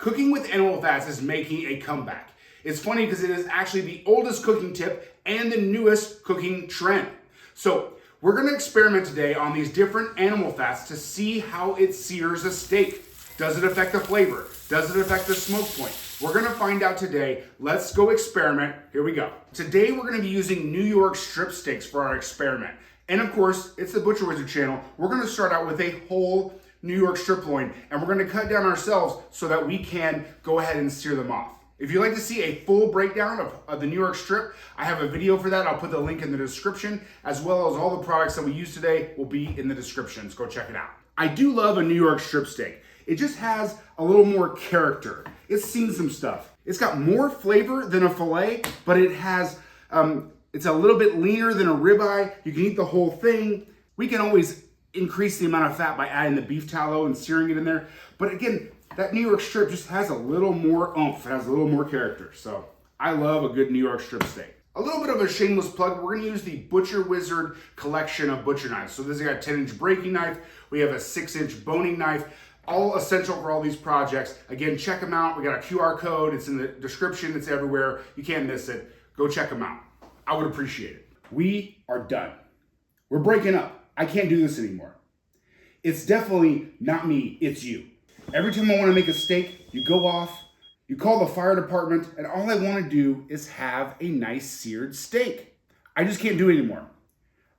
Cooking with animal fats is making a comeback. It's funny because it is actually the oldest cooking tip and the newest cooking trend. So we're gonna experiment today on these different animal fats to see how it sears a steak. Does it affect the flavor? Does it affect the smoke point? We're gonna find out today. Let's go experiment. Here we go. Today we're gonna be using New York strip steaks for our experiment. And of course, it's the Butcher Wizard channel. We're gonna start out with a whole New York strip loin, and we're gonna cut down ourselves so that we can go ahead and sear them off. If you'd like to see a full breakdown of the New York strip, I have a video for that. I'll put the link in the description, as well as all the products that we use today will be in the descriptions. Go check it out. I do love a New York strip steak. It just has a little more character. It's seen some stuff. It's got more flavor than a filet, but it has, it's a little bit leaner than a ribeye. You can eat the whole thing. We can always increase the amount of fat by adding the beef tallow and searing it in there. But again, that New York strip just has a little more oomph. It has a little more character. So I love a good New York strip steak. A little bit of a shameless plug. We're gonna use the Butcher Wizard collection of butcher knives. So this has got a 10-inch breaking knife. We have a 6-inch boning knife. All essential for all these projects. Again, check them out. We got a QR code. It's in the description. It's everywhere. You can't miss it. Go check them out. I would appreciate it. We are done. We're breaking up. I can't do this anymore. It's definitely not me, it's you. Every time I want to make a steak, you go off, you call the fire department, and all I want to do is have a nice seared steak. I just can't do it anymore.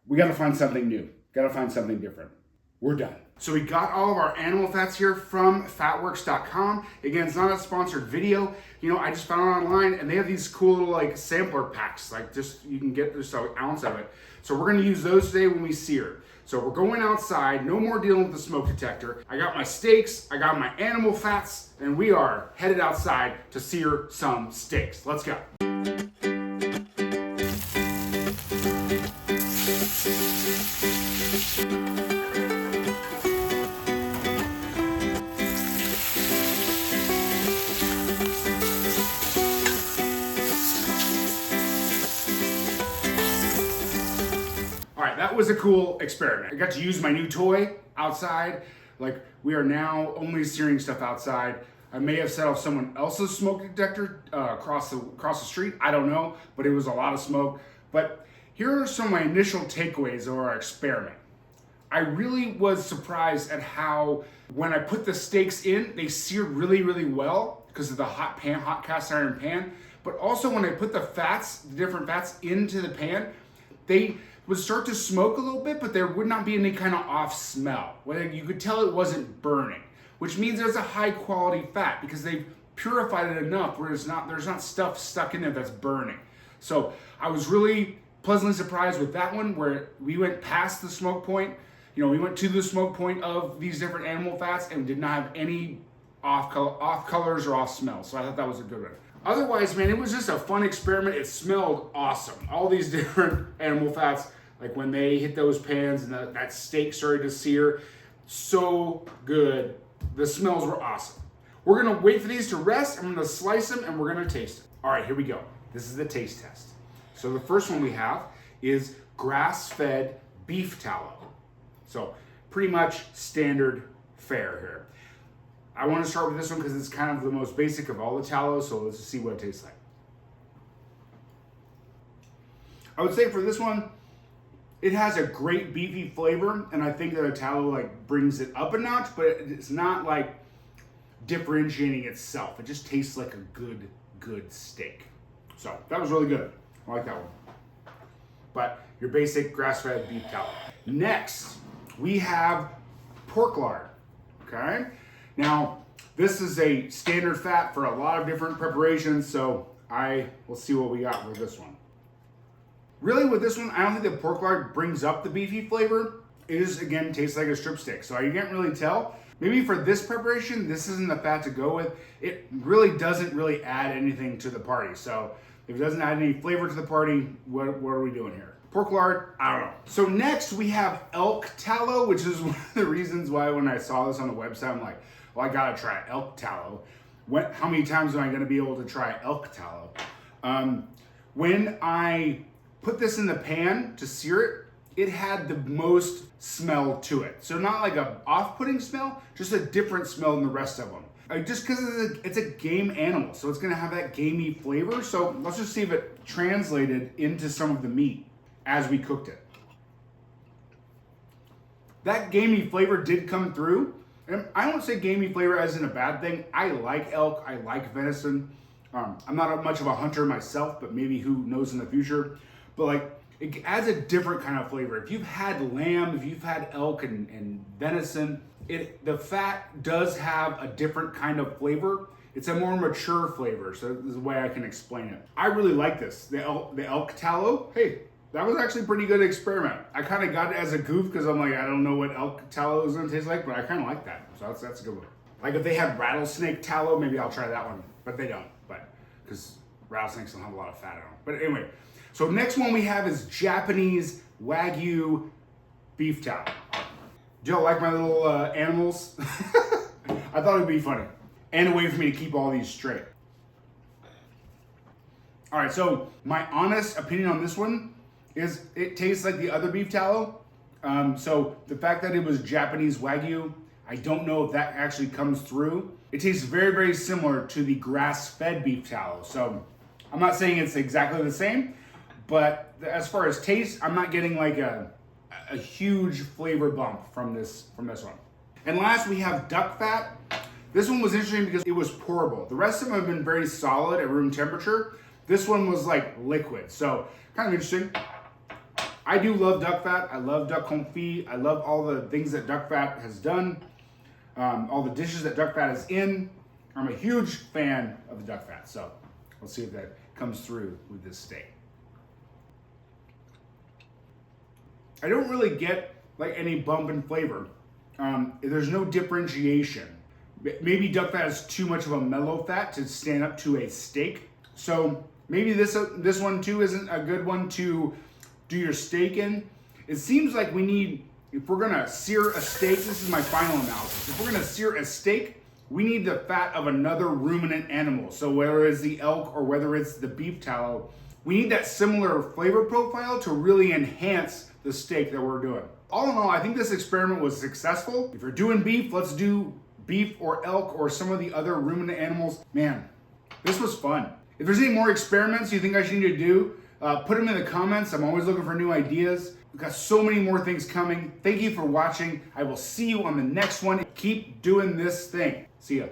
We got to find something new. Got to find something different. We're done. So we got all of our animal fats here from fatworks.com. Again, it's not a sponsored video. You know, I just found it online and they have these cool little like sampler packs, like just, you can get just an ounce of it. So we're gonna use those today when we sear. So we're going outside, no more dealing with the smoke detector. I got my steaks, I got my animal fats, and we are headed outside to sear some steaks. Let's go. That was a cool experiment. I got to use my new toy outside. Like, we are now only searing stuff outside. I may have set off someone else's smoke detector across the street. I don't know, but it was a lot of smoke. But here are some of my initial takeaways of our experiment. I really was surprised at how, when I put the steaks in, they seared really, really well because of the hot cast iron pan. But also when I put the different fats into the pan, they would start to smoke a little bit, but there would not be any kind of off smell. You could tell it wasn't burning, which means there's a high quality fat because they've purified it enough where there's not stuff stuck in there that's burning. So I was really pleasantly surprised with that one where we went past the smoke point. You know, we went to the smoke point of these different animal fats and did not have any off colors or off smells. So I thought that was a good one. Otherwise, man, it was just a fun experiment. It smelled awesome. All these different animal fats, like when they hit those pans and that steak started to sear, so good. The smells were awesome. We're gonna wait for these to rest. I'm gonna slice them and we're gonna taste them. All right, here we go. This is the taste test. So the first one we have is grass-fed beef tallow. So pretty much standard fare here. I want to start with this one because it's kind of the most basic of all the tallows, so let's just see what it tastes like. I would say for this one, it has a great beefy flavor, and I think that a tallow like brings it up a notch, but it's not like differentiating itself. It just tastes like a good steak. So that was really good. I like that one. But your basic grass-fed beef tallow. Next, we have pork lard, okay? Now, this is a standard fat for a lot of different preparations, so we'll see what we got with this one. Really, with this one, I don't think the pork lard brings up the beefy flavor. It just, again, tastes like a strip steak, so you can't really tell. Maybe for this preparation, this isn't the fat to go with. It really doesn't really add anything to the party, so if it doesn't add any flavor to the party, what are we doing here? Pork lard, I don't know. So next, we have elk tallow, which is one of the reasons why when I saw this on the website, I'm like, well, I gotta try elk tallow. How many times am I gonna be able to try elk tallow? When I put this in the pan to sear it, it had the most smell to it. So not like a off-putting smell, just a different smell than the rest of them. Just because it's a game animal, so it's gonna have that gamey flavor. So let's just see if it translated into some of the meat as we cooked it. That gamey flavor did come through. And I don't say gamey flavor as in a bad thing. I like elk, I like venison. I'm not much of a hunter myself, but maybe who knows in the future. But like, it adds a different kind of flavor. If you've had lamb, if you've had elk and venison, the fat does have a different kind of flavor. It's a more mature flavor, so this is the way I can explain it. I really like this, the elk tallow. Hey, that was actually a pretty good experiment. I kind of got it as a goof because I'm like, I don't know what elk tallow is gonna taste like, but I kind of like that. So that's a good one. Like if they had rattlesnake tallow, maybe I'll try that one, but they don't, because rattlesnakes don't have a lot of fat on them. But anyway, so next one we have is Japanese Wagyu beef tallow. Do y'all like my little animals? I thought it'd be funny and a way for me to keep all these straight. All right, so my honest opinion on this one is it tastes like the other beef tallow. So the fact that it was Japanese Wagyu, I don't know if that actually comes through. It tastes very, very similar to the grass-fed beef tallow. So I'm not saying it's exactly the same, but as far as taste, I'm not getting like a huge flavor bump from this one. And last we have duck fat. This one was interesting because it was pourable. The rest of them have been very solid at room temperature. This one was like liquid, so kind of interesting. I do love duck fat. I love duck confit. I love all the things that duck fat has done. All the dishes that duck fat is in. I'm a huge fan of the duck fat, so let's see if that comes through with this steak. I don't really get like any bump in flavor. There's no differentiation. Maybe duck fat is too much of a mellow fat to stand up to a steak. So maybe this one too isn't a good one to do your steak in. It seems like we need, if we're gonna sear a steak, this is my final analysis. If we're gonna sear a steak, we need the fat of another ruminant animal. So whether it's the elk or whether it's the beef tallow, we need that similar flavor profile to really enhance the steak that we're doing. All in all, I think this experiment was successful. If you're doing beef, let's do beef or elk or some of the other ruminant animals. Man, this was fun. If there's any more experiments you think I should need to do, put them in the comments. I'm always looking for new ideas. We've got so many more things coming. Thank you for watching. I will see you on the next one. Keep doing this thing. See ya.